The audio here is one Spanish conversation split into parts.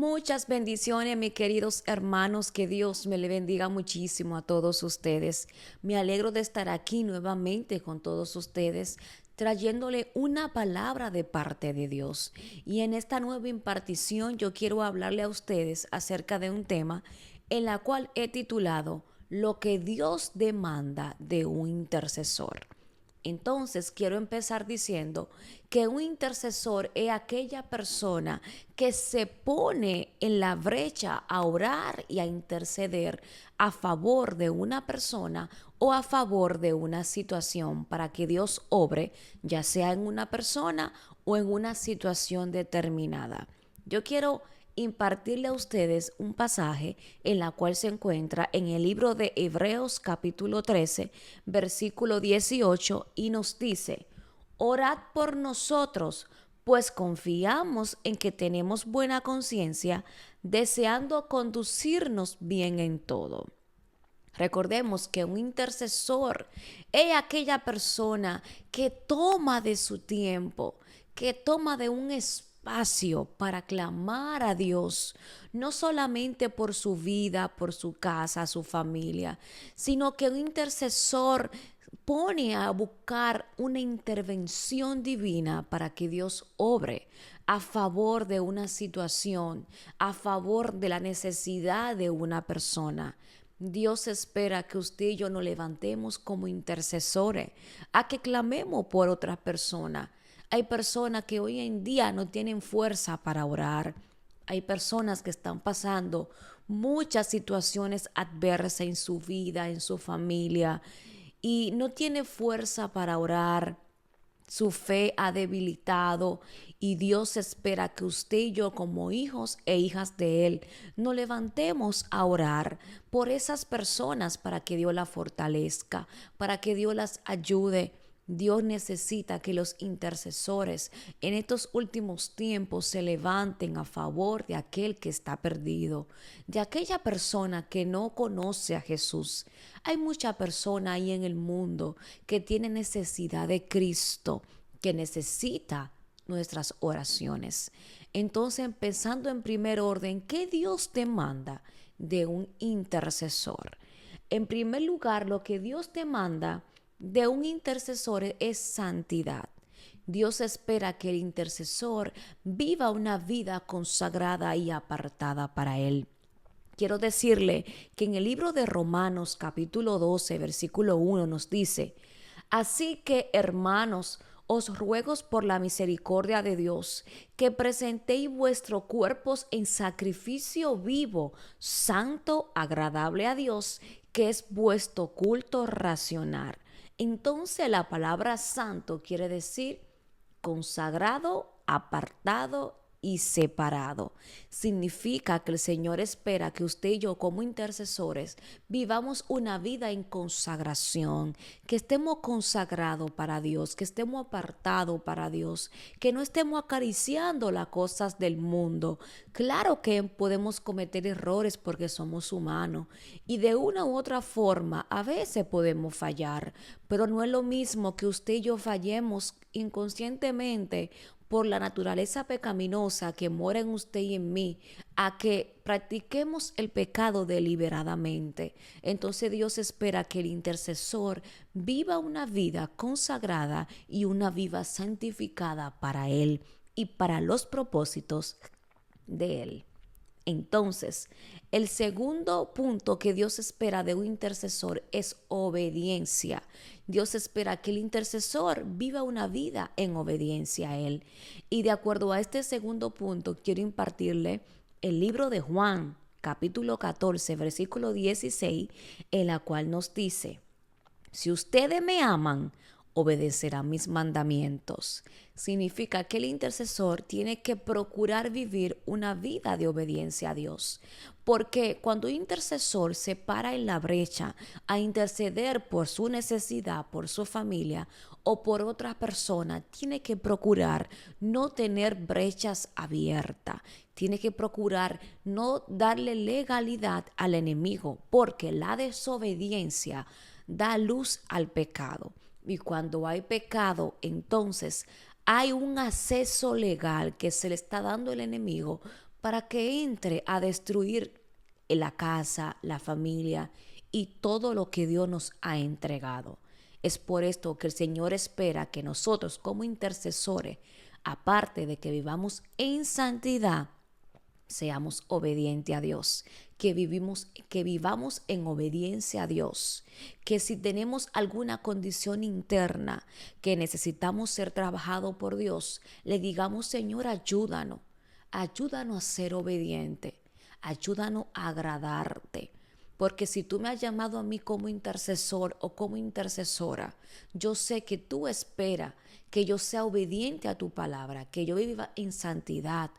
Muchas bendiciones, mis queridos hermanos, que Dios me le bendiga muchísimo a todos ustedes. Me alegro de estar aquí nuevamente con todos ustedes, trayéndole una palabra de parte de Dios. Y en esta nueva impartición yo quiero hablarle a ustedes acerca de un tema en la cual he titulado Lo que Dios demanda de un intercesor. Entonces, quiero empezar diciendo que un intercesor es aquella persona que se pone en la brecha a orar y a interceder a favor de una persona o a favor de una situación para que Dios obre, ya sea en una persona o en una situación determinada. Yo quiero impartirle a ustedes un pasaje en la cual se encuentra en el libro de Hebreos capítulo 13, versículo 18 y nos dice, orad por nosotros, pues confiamos en que tenemos buena conciencia, deseando conducirnos bien en todo. Recordemos que un intercesor es aquella persona que toma de su tiempo, que toma de un espacio para clamar a Dios, no solamente por su vida, por su casa, su familia, sino que un intercesor pone a buscar una intervención divina para que Dios obre a favor de una situación, a favor de la necesidad de una persona. Dios espera que usted y yo nos levantemos como intercesores, a que clamemos por otras personas. Hay personas que hoy en día no tienen fuerza para orar. Hay personas que están pasando muchas situaciones adversas en su vida, en su familia, y no tiene fuerza para orar. Su fe ha debilitado y Dios espera que usted y yo como hijos e hijas de Él nos levantemos a orar por esas personas para que Dios las fortalezca, para que Dios las ayude. Dios necesita que los intercesores en estos últimos tiempos se levanten a favor de aquel que está perdido, de aquella persona que no conoce a Jesús. Hay mucha persona ahí en el mundo que tiene necesidad de Cristo, que necesita nuestras oraciones. Entonces, empezando en primer orden, ¿qué Dios demanda de un intercesor? En primer lugar, lo que Dios demanda de un intercesor es santidad. Dios espera que el intercesor viva una vida consagrada y apartada para Él. Quiero decirle que en el libro de Romanos capítulo 12, versículo 1 nos dice, así que hermanos, os ruego por la misericordia de Dios que presentéis vuestros cuerpos en sacrificio vivo, santo, agradable a Dios, que es vuestro culto racional. Entonces la palabra santo quiere decir consagrado, apartado y separado. Significa que el Señor espera que usted y yo como intercesores vivamos una vida en consagración, que estemos consagrados para Dios, que estemos apartados para Dios, que no estemos acariciando las cosas del mundo. Claro que podemos cometer errores porque somos humanos y de una u otra forma a veces podemos fallar, pero no es lo mismo que usted y yo fallemos inconscientemente por la naturaleza pecaminosa que mora en usted y en mí, a que practiquemos el pecado deliberadamente. Entonces Dios espera que el intercesor viva una vida consagrada y una vida santificada para Él y para los propósitos de Él. Entonces, el segundo punto que Dios espera de un intercesor es obediencia. Dios espera que el intercesor viva una vida en obediencia a Él. Y de acuerdo a este segundo punto, quiero impartirle el libro de Juan, capítulo 14, versículo 16, en la cual nos dice, si ustedes me aman, obedecerán mis mandamientos. Significa que el intercesor tiene que procurar vivir una vida de obediencia a Dios. Porque cuando un intercesor se para en la brecha a interceder por su necesidad, por su familia o por otra persona, tiene que procurar no tener brechas abiertas. Tiene que procurar no darle legalidad al enemigo, porque la desobediencia da luz al pecado. Y cuando hay pecado, entonces hay un acceso legal que se le está dando al enemigo para que entre a destruir la casa, la familia y todo lo que Dios nos ha entregado. Es por esto que el Señor espera que nosotros como intercesores, aparte de que vivamos en santidad, seamos obedientes a Dios, que vivamos en obediencia a Dios, que si tenemos alguna condición interna que necesitamos ser trabajado por Dios, le digamos, Señor, ayúdanos a ser obediente, ayúdanos a agradarte. Porque si tú me has llamado a mí como intercesor o como intercesora, yo sé que tú esperas que yo sea obediente a tu palabra, que yo viva en santidad.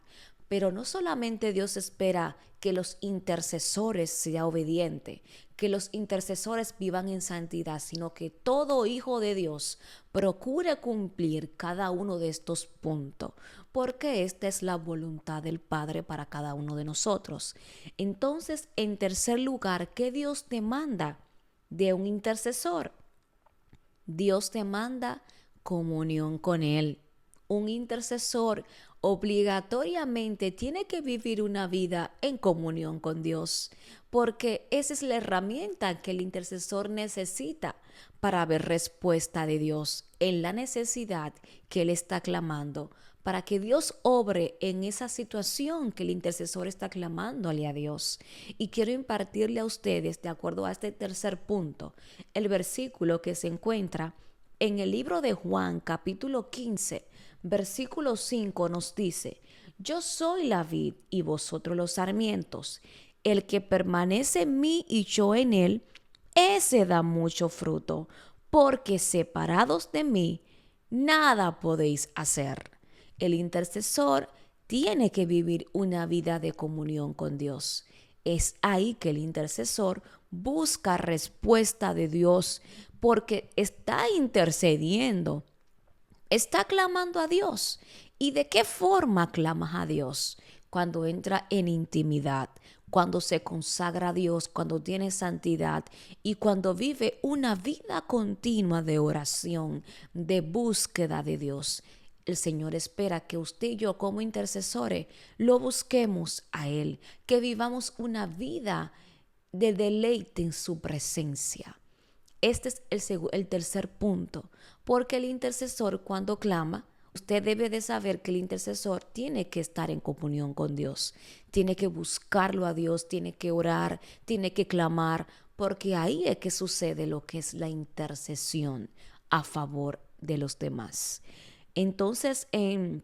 Pero no solamente Dios espera que los intercesores sean obedientes, que los intercesores vivan en santidad, sino que todo hijo de Dios procure cumplir cada uno de estos puntos, porque esta es la voluntad del Padre para cada uno de nosotros. Entonces, en tercer lugar, ¿qué Dios demanda de un intercesor? Dios demanda comunión con Él. Un intercesor obligatoriamente tiene que vivir una vida en comunión con Dios, porque esa es la herramienta que el intercesor necesita para ver respuesta de Dios en la necesidad que él está clamando, para que Dios obre en esa situación que el intercesor está clamándole a Dios. Y quiero impartirle a ustedes, de acuerdo a este tercer punto, el versículo que se encuentra en el libro de Juan, capítulo 15, versículo 5 nos dice: yo soy la vid y vosotros los sarmientos. El que permanece en mí y yo en él, ese da mucho fruto, porque separados de mí, nada podéis hacer. El intercesor tiene que vivir una vida de comunión con Dios. Es ahí que el intercesor busca respuesta de Dios, porque está intercediendo, está clamando a Dios. ¿Y de qué forma clamas a Dios? Cuando entra en intimidad, cuando se consagra a Dios, cuando tiene santidad y cuando vive una vida continua de oración, de búsqueda de Dios. El Señor espera que usted y yo como intercesores lo busquemos a Él, que vivamos una vida de deleite en su presencia. Este es el tercer punto, porque el intercesor cuando clama, usted debe de saber que el intercesor tiene que estar en comunión con Dios, tiene que buscarlo a Dios, tiene que orar, tiene que clamar, porque ahí es que sucede lo que es la intercesión a favor de los demás. Entonces, en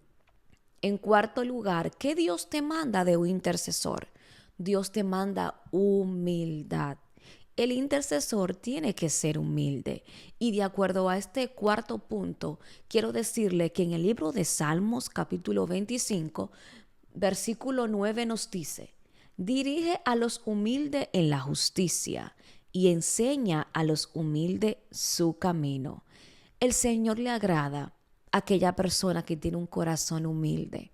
cuarto lugar, ¿qué Dios te manda de un intercesor? Dios te manda humildad. El intercesor tiene que ser humilde. Y de acuerdo a este cuarto punto, quiero decirle que en el libro de Salmos, capítulo 25, versículo 9 nos dice: dirige a los humildes en la justicia y enseña a los humildes su camino. El Señor le agrada a aquella persona que tiene un corazón humilde,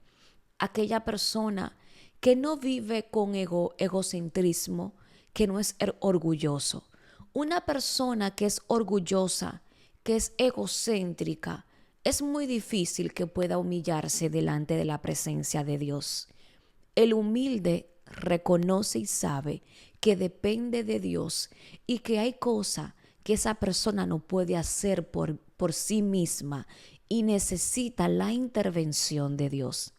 aquella persona que no vive con egocentrismo, que no es orgulloso. Una persona que es orgullosa, que es egocéntrica, es muy difícil que pueda humillarse delante de la presencia de Dios. El humilde reconoce y sabe que depende de Dios y que hay cosas que esa persona no puede hacer por sí misma y necesita la intervención de Dios.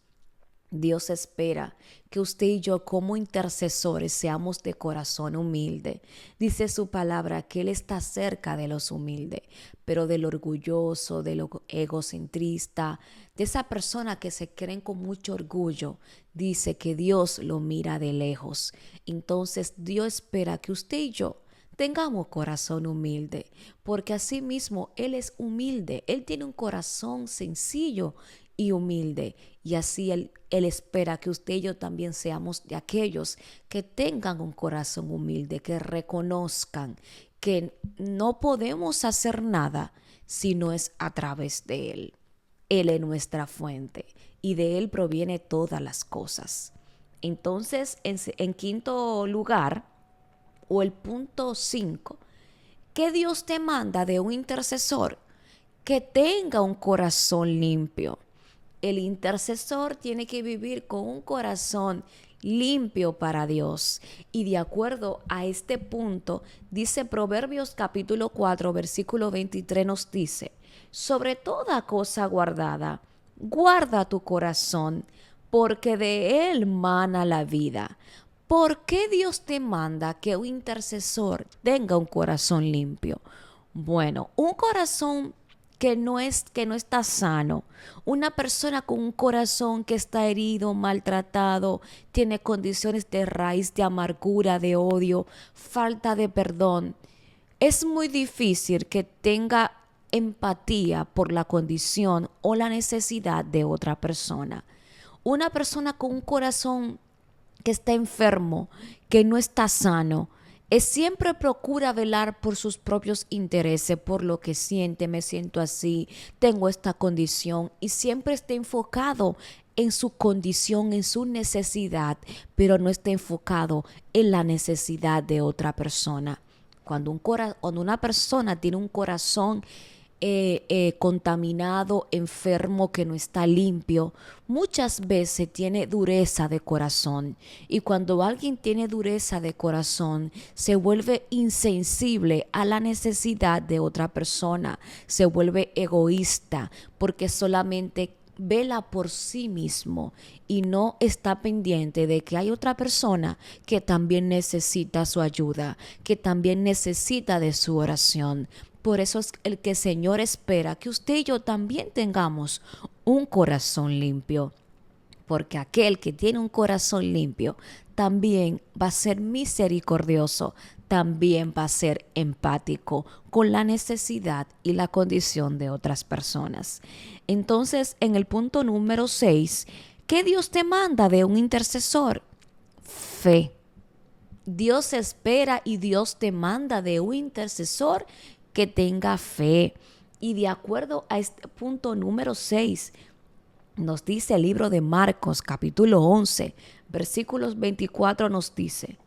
Dios espera que usted y yo como intercesores seamos de corazón humilde. Dice su palabra que Él está cerca de los humildes, pero del orgulloso, del egocentrista, de esa persona que se creen con mucho orgullo, dice que Dios lo mira de lejos. Entonces Dios espera que usted y yo tengamos corazón humilde, porque así mismo Él es humilde. Él tiene un corazón sencillo y humilde, y así él espera que usted y yo también seamos de aquellos que tengan un corazón humilde, que reconozcan que no podemos hacer nada si no es a través de Él. Él es nuestra fuente y de Él proviene todas las cosas. Entonces, en quinto lugar, o el punto 5, ¿qué Dios te manda de un intercesor? Que tenga un corazón limpio. El intercesor tiene que vivir con un corazón limpio para Dios. Y de acuerdo a este punto, dice Proverbios capítulo 4, versículo 23 nos dice, sobre toda cosa guardada, guarda tu corazón, porque de él mana la vida. ¿Por qué Dios te manda que un intercesor tenga un corazón limpio? Bueno, un corazón que no está sano, una persona con un corazón que está herido, maltratado, tiene condiciones de raíz de amargura, de odio, falta de perdón. Es muy difícil que tenga empatía por la condición o la necesidad de otra persona. Una persona con un corazón que está enfermo, que no está sano, siempre procura velar por sus propios intereses, por lo que siente, me siento así, tengo esta condición, y siempre está enfocado en su condición, en su necesidad, pero no está enfocado en la necesidad de otra persona. Cuando una persona tiene un corazón contaminado, enfermo, que no está limpio, muchas veces tiene dureza de corazón. Y cuando alguien tiene dureza de corazón, se vuelve insensible a la necesidad de otra persona, se vuelve egoísta, porque solamente vela por sí mismo y no está pendiente de que hay otra persona que también necesita su ayuda, que también necesita de su oración. Por eso es el que el Señor espera que usted y yo también tengamos un corazón limpio. Porque aquel que tiene un corazón limpio también va a ser misericordioso, también va a ser empático con la necesidad y la condición de otras personas. Entonces, en el punto número 6, ¿qué Dios te manda de un intercesor? Fe. Dios espera y Dios te manda de un intercesor que tenga fe. Y de acuerdo a este punto número 6, nos dice el libro de Marcos capítulo 11, versículos 24 nos dice,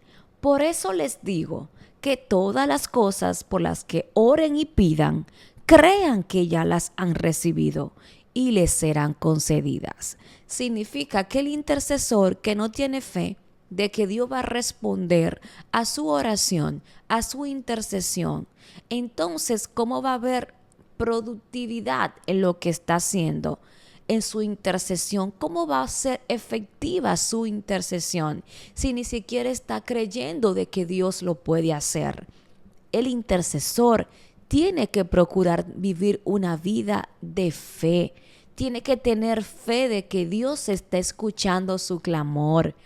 por eso les digo que todas las cosas por las que oren y pidan, crean que ya las han recibido y les serán concedidas. Significa que el intercesor que no tiene fe de que Dios va a responder a su oración, a su intercesión, entonces, ¿cómo va a haber productividad en lo que está haciendo? En su intercesión, ¿cómo va a ser efectiva su intercesión si ni siquiera está creyendo de que Dios lo puede hacer? El intercesor tiene que procurar vivir una vida de fe, tiene que tener fe de que Dios está escuchando su clamor,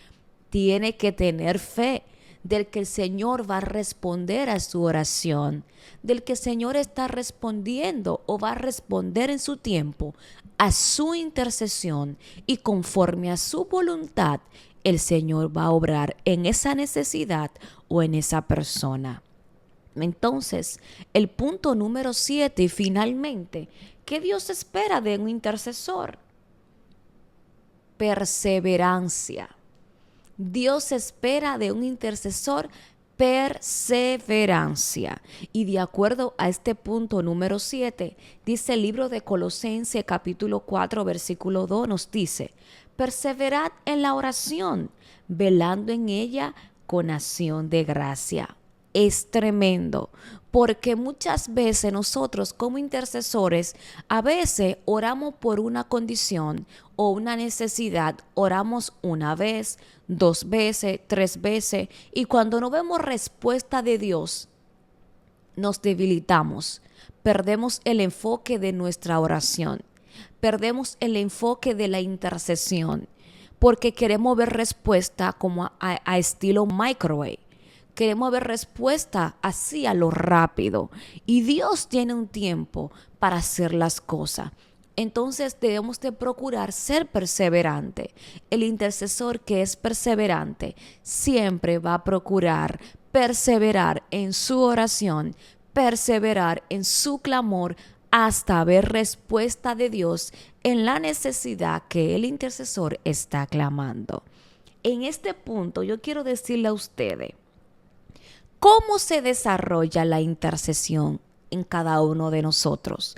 tiene que tener fe del que el Señor va a responder a su oración, del que el Señor está respondiendo o va a responder en su tiempo a su intercesión, y conforme a su voluntad el Señor va a obrar en esa necesidad o en esa persona. Entonces, el punto número 7 y finalmente, ¿qué Dios espera de un intercesor? Perseverancia. Dios espera de un intercesor perseverancia. Y de acuerdo a este punto número 7, dice el libro de Colosenses capítulo 4, versículo 2, nos dice, perseverad en la oración, velando en ella con acción de gracia. Es tremendo, porque muchas veces nosotros como intercesores, a veces oramos por una condición o una necesidad, oramos una vez, 2 veces, 3 veces, y cuando no vemos respuesta de Dios, nos debilitamos, perdemos el enfoque de nuestra oración, perdemos el enfoque de la intercesión, porque queremos ver respuesta como a estilo microwave. Queremos ver respuesta así a lo rápido. Y Dios tiene un tiempo para hacer las cosas. Entonces debemos de procurar ser perseverante. El intercesor que es perseverante siempre va a procurar perseverar en su oración, perseverar en su clamor hasta ver respuesta de Dios en la necesidad que el intercesor está clamando. En este punto yo quiero decirle a ustedes, ¿cómo se desarrolla la intercesión en cada uno de nosotros?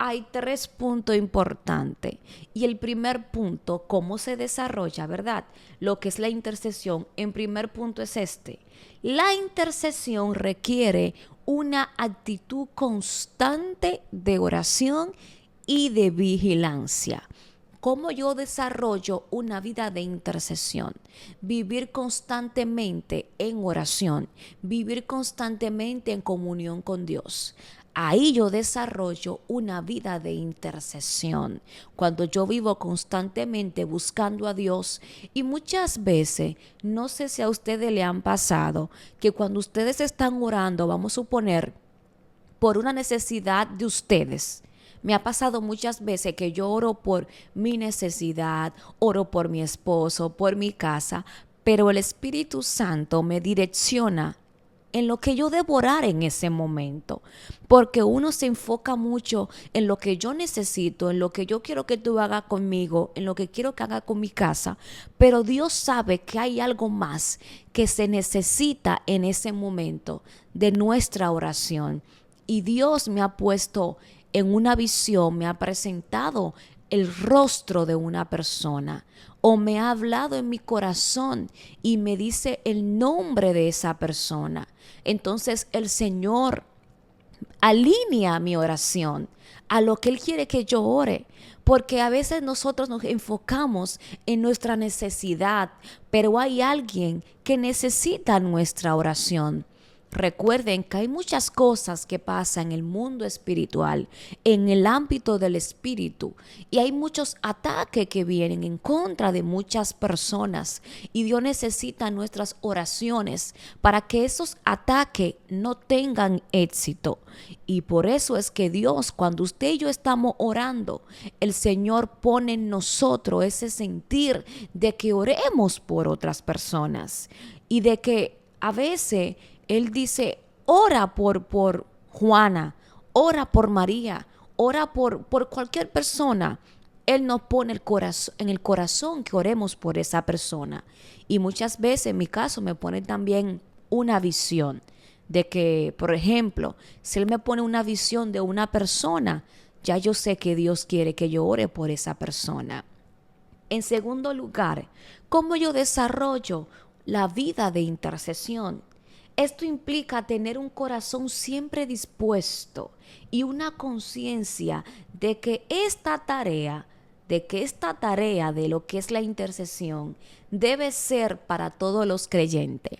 hay tres puntos importantes. Y el primer punto, cómo se desarrolla, ¿verdad? Lo que es la intercesión, en primer punto es este. La intercesión requiere una actitud constante de oración y de vigilancia. ¿Cómo yo desarrollo una vida de intercesión? Vivir constantemente en oración, vivir constantemente en comunión con Dios. Ahí yo desarrollo una vida de intercesión, cuando yo vivo constantemente buscando a Dios. Y muchas veces, no sé si a ustedes le han pasado, que cuando ustedes están orando, vamos a suponer, por una necesidad de ustedes. Me ha pasado muchas veces que yo oro por mi necesidad, oro por mi esposo, por mi casa, pero el Espíritu Santo me direcciona en lo que yo debo orar en ese momento, porque uno se enfoca mucho en lo que yo necesito, en lo que yo quiero que tú hagas conmigo, en lo que quiero que haga con mi casa, pero Dios sabe que hay algo más que se necesita en ese momento de nuestra oración. Y Dios me ha puesto en una visión, me ha presentado el rostro de una persona o me ha hablado en mi corazón y me dice el nombre de esa persona. Entonces el Señor alinea mi oración a lo que Él quiere que yo ore. Porque a veces nosotros nos enfocamos en nuestra necesidad, pero hay alguien que necesita nuestra oración. Recuerden que hay muchas cosas que pasan en el mundo espiritual, en el ámbito del espíritu, y hay muchos ataques que vienen en contra de muchas personas, y Dios necesita nuestras oraciones para que esos ataques no tengan éxito. Y por eso es que Dios, cuando usted y yo estamos orando, el Señor pone en nosotros ese sentir de que oremos por otras personas y de que a veces Él dice, ora por Juana, ora por María, ora por cualquier persona. Él nos pone en el corazón que oremos por esa persona. Y muchas veces, en mi caso, me pone también una visión de que, por ejemplo, si Él me pone una visión de una persona, ya yo sé que Dios quiere que yo ore por esa persona. En segundo lugar, ¿cómo yo desarrollo la vida de intercesión? Esto implica tener un corazón siempre dispuesto y una conciencia de que esta tarea, de lo que es la intercesión, debe ser para todos los creyentes.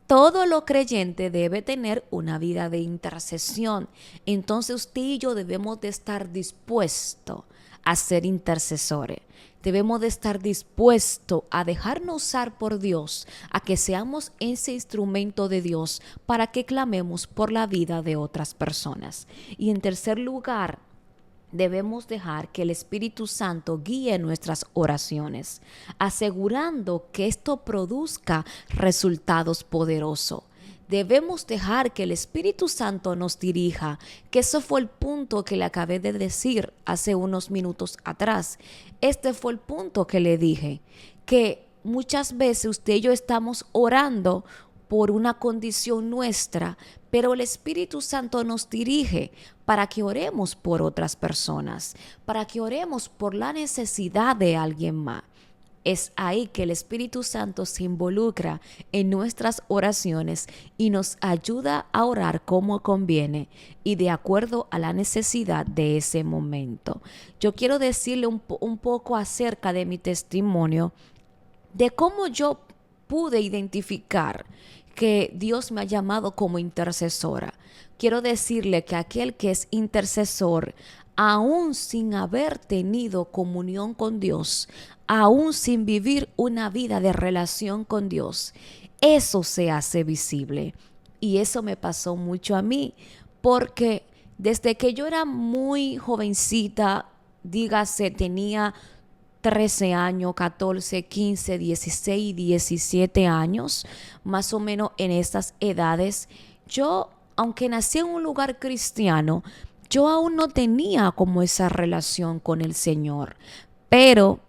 Todo lo creyente debe tener una vida de intercesión. Entonces usted y yo debemos de estar dispuestos a ser intercesores. Debemos de estar dispuestos a dejarnos usar por Dios, a que seamos ese instrumento de Dios para que clamemos por la vida de otras personas. Y en tercer lugar, debemos dejar que el Espíritu Santo guíe nuestras oraciones, asegurando que esto produzca resultados poderosos. Debemos dejar que el Espíritu Santo nos dirija, que eso fue el punto que le acabé de decir hace unos minutos atrás. Este fue el punto que le dije, que muchas veces usted y yo estamos orando por una condición nuestra, pero el Espíritu Santo nos dirige para que oremos por otras personas, para que oremos por la necesidad de alguien más. Es ahí que el Espíritu Santo se involucra en nuestras oraciones y nos ayuda a orar como conviene y de acuerdo a la necesidad de ese momento. Yo quiero decirle un poco acerca de mi testimonio, de cómo yo pude identificar que Dios me ha llamado como intercesora. Quiero decirle que aquel que es intercesor, aún sin haber tenido comunión con Dios, aún sin vivir una vida de relación con Dios, eso se hace visible. Y eso me pasó mucho a mí, porque desde que yo era muy jovencita, dígase, tenía 13 años, 14, 15, 16, 17 años, más o menos en estas edades, yo, aunque nací en un lugar cristiano, yo aún no tenía como esa relación con el Señor, pero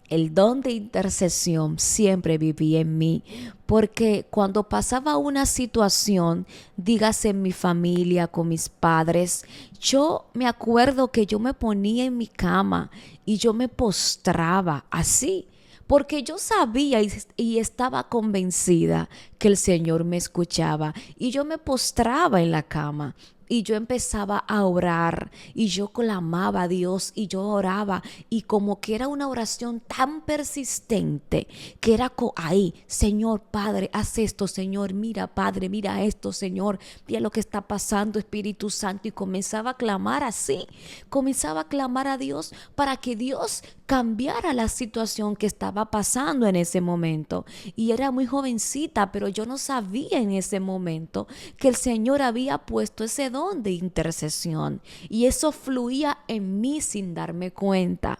El don de intercesión siempre vivía en mí, porque cuando pasaba una situación, dígase en mi familia, con mis padres, yo me acuerdo que yo me ponía en mi cama y yo me postraba así, porque yo sabía y estaba convencida que el Señor me escuchaba y yo me postraba en la cama. Y yo empezaba a orar y yo clamaba a Dios y yo oraba y como que era una oración tan persistente que era ahí, Señor Padre, haz esto, Señor, mira Padre, mira esto, Señor, mira lo que está pasando, Espíritu Santo, y comenzaba a clamar así, comenzaba a clamar a Dios para que Dios cambiara la situación que estaba pasando en ese momento. Y era muy jovencita, pero yo no sabía en ese momento que el Señor había puesto ese don de intercesión y eso fluía en mí sin darme cuenta.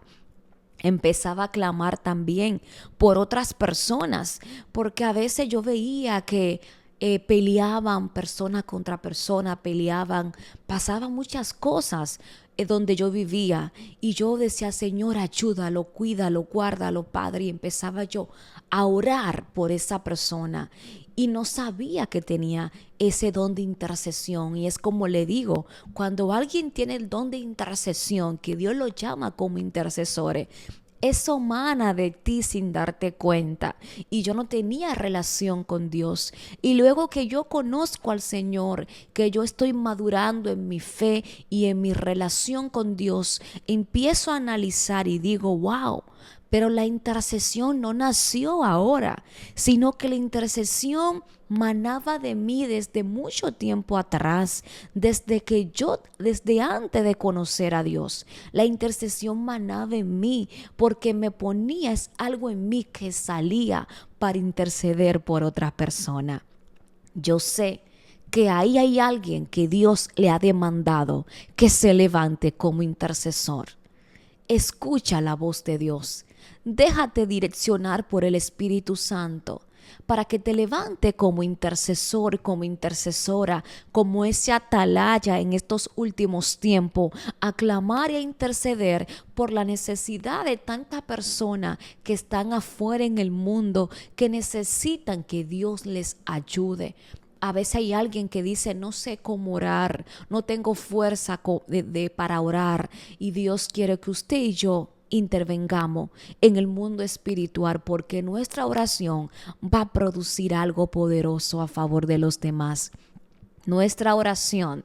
Empezaba a clamar también por otras personas, porque a veces yo veía que peleaban persona contra persona, peleaban, pasaban muchas cosas donde yo vivía y yo decía, Señor, ayúdalo, cuídalo, guárdalo, Padre, y empezaba yo a orar por esa persona y no sabía que tenía ese don de intercesión. Y es como le digo, cuando alguien tiene el don de intercesión, que Dios lo llama como intercesores, eso mana de ti sin darte cuenta. Y yo no tenía relación con Dios. Y luego que yo conozco al Señor, que yo estoy madurando en mi fe y en mi relación con Dios, empiezo a analizar y digo, wow. Pero la intercesión no nació ahora, sino que la intercesión manaba de mí desde mucho tiempo atrás, desde antes de conocer a Dios. La intercesión manaba en mí porque me ponía, es algo en mí que salía para interceder por otra persona. Yo sé que ahí hay alguien que Dios le ha demandado que se levante como intercesor. Escucha la voz de Dios. Déjate direccionar por el Espíritu Santo para que te levante como intercesor, como intercesora, como ese atalaya en estos últimos tiempos, a clamar y a interceder por la necesidad de tanta persona que están afuera en el mundo, que necesitan que Dios les ayude. A veces hay alguien que dice, no sé cómo orar, no tengo fuerza para orar, y Dios quiere que usted y yo intervengamos en el mundo espiritual porque nuestra oración va a producir algo poderoso a favor de los demás. Nuestra oración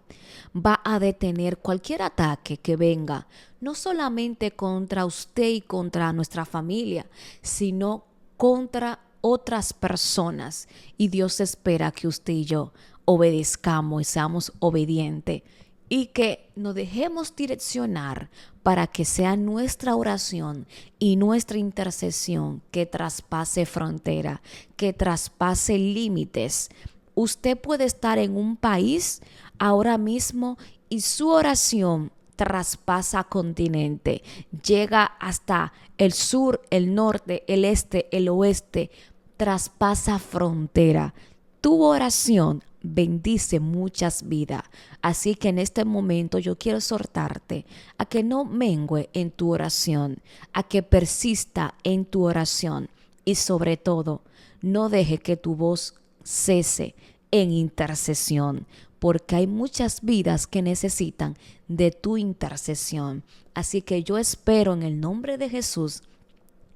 va a detener cualquier ataque que venga, no solamente contra usted y contra nuestra familia, sino contra otras personas. Y Dios espera que usted y yo obedezcamos y seamos obedientes y que nos dejemos direccionar para que sea nuestra oración y nuestra intercesión que traspase frontera, que traspase límites. Usted puede estar en un país ahora mismo y su oración traspasa continente, llega hasta el sur, el norte, el este, el oeste, traspasa frontera. Tu oración bendice muchas vidas. Así que en este momento yo quiero exhortarte a que no mengue en tu oración, a que persista en tu oración y sobre todo no deje que tu voz cese en intercesión, porque hay muchas vidas que necesitan de tu intercesión. Así que yo espero en el nombre de Jesús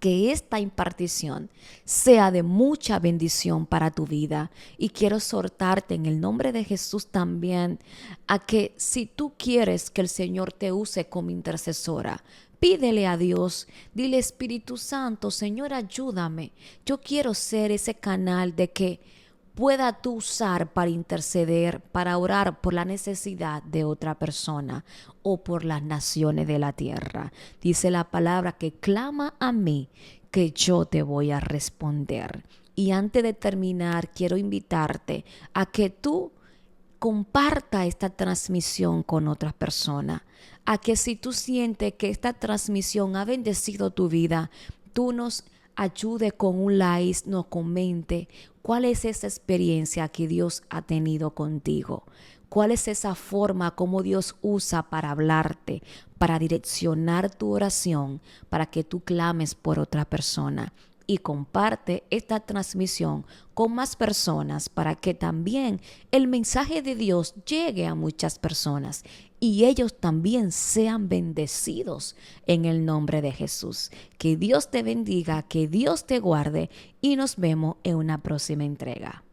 que esta impartición sea de mucha bendición para tu vida. Y quiero exhortarte en el nombre de Jesús también a que si tú quieres que el Señor te use como intercesora, pídele a Dios, dile Espíritu Santo, Señor, ayúdame. Yo quiero ser ese canal de que pueda tú usar para interceder, para orar por la necesidad de otra persona o por las naciones de la tierra. Dice la palabra que clama a mí, que yo te voy a responder. Y antes de terminar, quiero invitarte a que tú comparta esta transmisión con otras personas, a que si tú sientes que esta transmisión ha bendecido tu vida, tú nos ayude con un like, nos comente cuál es esa experiencia que Dios ha tenido contigo. ¿Cuál es esa forma como Dios usa para hablarte, para direccionar tu oración, para que tú clames por otra persona? Y comparte esta transmisión con más personas para que también el mensaje de Dios llegue a muchas personas y ellos también sean bendecidos en el nombre de Jesús. Que Dios te bendiga, que Dios te guarde y nos vemos en una próxima entrega.